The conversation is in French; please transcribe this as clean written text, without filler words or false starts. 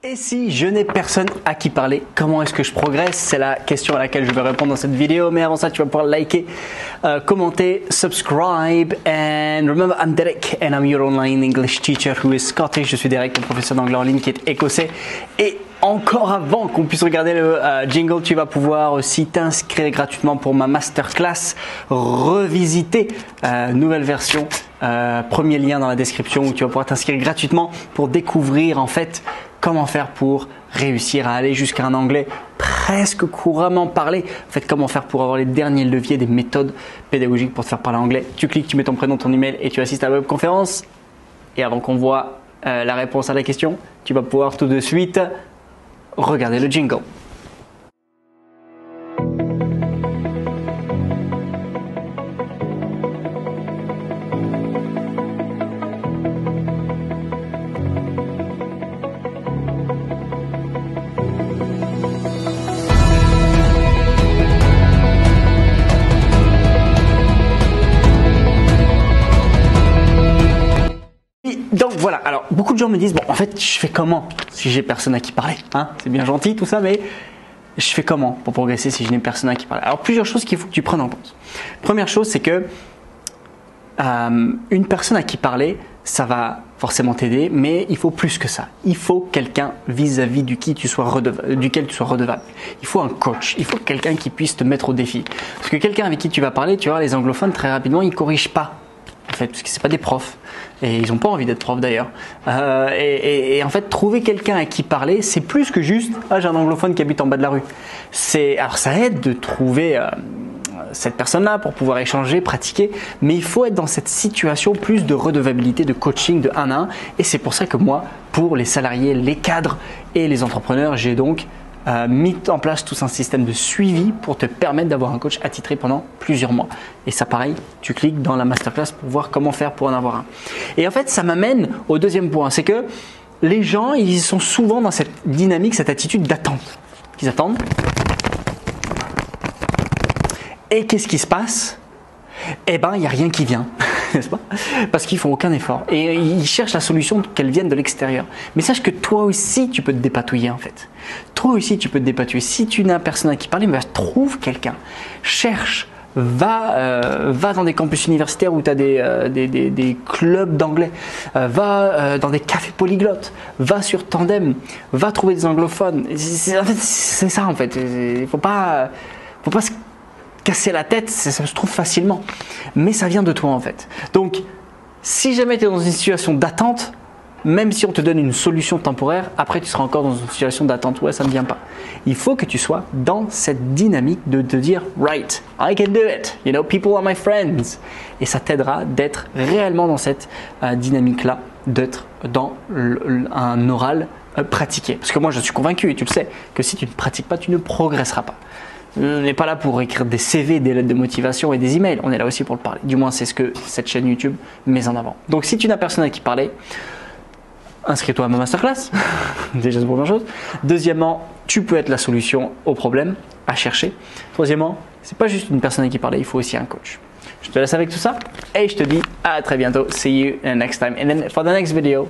Et si je n'ai personne à qui parler, comment est-ce que je progresse? C'est la question à laquelle je vais répondre dans cette vidéo. Mais avant ça, tu vas pouvoir liker, commenter, subscribe. And remember, I'm Derek and I'm your online English teacher who is Scottish. Je suis Derek, ton professeur d'anglais en ligne qui est écossais. Et encore avant qu'on puisse regarder le jingle, tu vas pouvoir aussi t'inscrire gratuitement pour ma masterclass revisiter, nouvelle version. Premier lien dans la description où tu vas pouvoir t'inscrire gratuitement pour découvrir en fait comment faire pour réussir à aller jusqu'à un anglais presque couramment parlé. En fait, comment faire pour avoir les derniers leviers des méthodes pédagogiques pour te faire parler anglais. Tu cliques, tu mets ton prénom, ton email et tu assistes à la webconférence. Et avant qu'on voit la réponse à la question, tu vas pouvoir tout de suite regarder le jingle. Donc voilà, alors beaucoup de gens me disent, bon en fait je fais comment si j'ai personne à qui parler, hein? C'est bien gentil tout ça, mais je fais comment pour progresser si je n'ai personne à qui parler? Alors plusieurs choses qu'il faut que tu prennes en compte. Première chose, c'est que une personne à qui parler, ça va forcément t'aider, mais il faut plus que ça. Il faut quelqu'un vis-à-vis duquel tu sois redevable. Il faut un coach, il faut quelqu'un qui puisse te mettre au défi. Parce que quelqu'un avec qui tu vas parler, tu vois, les anglophones très rapidement, ils ne corrigent pas. En fait, parce que c'est pas des profs et ils n'ont pas envie d'être profs d'ailleurs. Et en fait, trouver quelqu'un à qui parler, c'est plus que juste j'ai un anglophone qui habite en bas de la rue. Alors ça aide de trouver cette personne-là pour pouvoir échanger, pratiquer, mais il faut être dans cette situation plus de redevabilité, de coaching de 1 à 1. Et c'est pour ça que moi, pour les salariés, les cadres et les entrepreneurs, j'ai donc mis en place tout un système de suivi pour te permettre d'avoir un coach attitré pendant plusieurs mois. Et ça pareil, tu cliques dans la masterclass pour voir comment faire pour en avoir un. Et en fait, ça m'amène au deuxième point, c'est que les gens, ils sont souvent dans cette dynamique, cette attitude d'attente. Ils attendent. Et qu'est-ce qui se passe? Eh ben, il n'y a rien qui vient, n'est-ce pas? Parce qu'ils font aucun effort et ils cherchent la solution qu'elle vienne de l'extérieur. Mais sache que toi aussi, tu peux te dépatouiller en fait. Toi aussi, tu peux te dépatouiller. Si tu n'as personne à qui parler, bah, trouve quelqu'un. Cherche, va dans des campus universitaires où tu as des clubs d'anglais. Va dans des cafés polyglottes. Va sur Tandem. Va trouver des anglophones. C'est ça en fait. Il faut pas se casser la tête, ça se trouve facilement, mais ça vient de toi en fait. Donc, si jamais tu es dans une situation d'attente, même si on te donne une solution temporaire, après tu seras encore dans une situation d'attente, ouais ça ne vient pas. Il faut que tu sois dans cette dynamique de te dire right, I can do it, you know, people are my friends, et ça t'aidera d'être réellement dans cette dynamique-là, d'être dans un oral pratiqué. Parce que moi je suis convaincu, et tu le sais, que si tu ne pratiques pas, tu ne progresseras pas. On n'est pas là pour écrire des CV, des lettres de motivation et des emails. On est là aussi pour le parler. Du moins, c'est ce que cette chaîne YouTube met en avant. Donc, si tu n'as personne à qui parler, inscris-toi à ma masterclass. Déjà, c'est la première chose. Deuxièmement, tu peux être la solution au problème à chercher. Troisièmement, c'est pas juste une personne à qui parler, il faut aussi un coach. Je te laisse avec tout ça et je te dis à très bientôt. See you in the next time. And then for the next video.